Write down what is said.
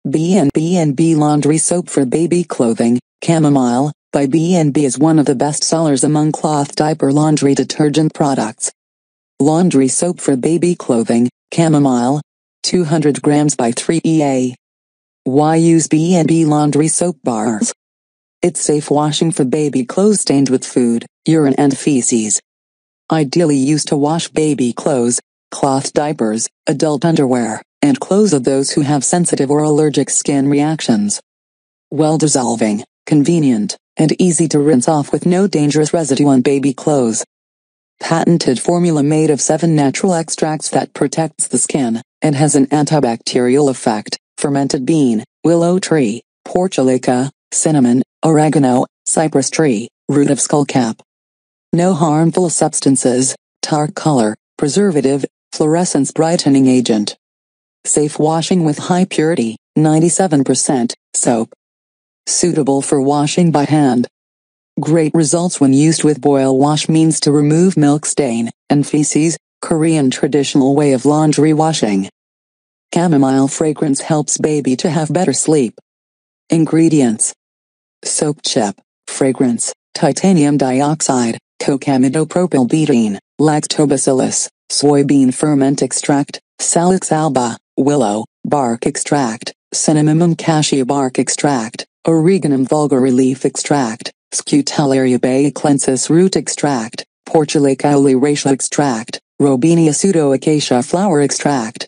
B&B Laundry Soap for Baby Clothing. Chamomile by B&B is one of the best sellers among cloth diaper laundry detergent products. Laundry soap for baby clothing. Chamomile, 200 grams by 3 Why use B&B laundry soap bars? It's safe washing for baby clothes stained with food, urine and feces. Ideally used to wash baby clothes, cloth diapers, adult underwear, and clothes of those who have sensitive or allergic skin reactions. Well dissolving, convenient, and easy to rinse off with no dangerous residue on baby clothes. Patented formula made of 7 natural extracts that protects the skin, and has an antibacterial effect: fermented bean, willow tree, portulaca, cinnamon, oregano, cypress tree, root of skullcap. No harmful substances, tar color, preservative, fluorescence brightening agent. Safe washing with high purity, 97% soap. Suitable for washing by hand. Great results when used with boil wash means to remove milk stain and feces, Korean traditional way of laundry washing. Chamomile fragrance helps baby to have better sleep. Ingredients: soap chip, fragrance, titanium dioxide, cocamidopropylbutene, lactobacillus, soybean ferment extract, salix alba, willow, bark extract, cinnamomum cassia bark extract, oregano vulgare leaf extract, Scutellaria baeclensis root extract, portulaca oleracea extract, Robinia pseudoacacia flower extract,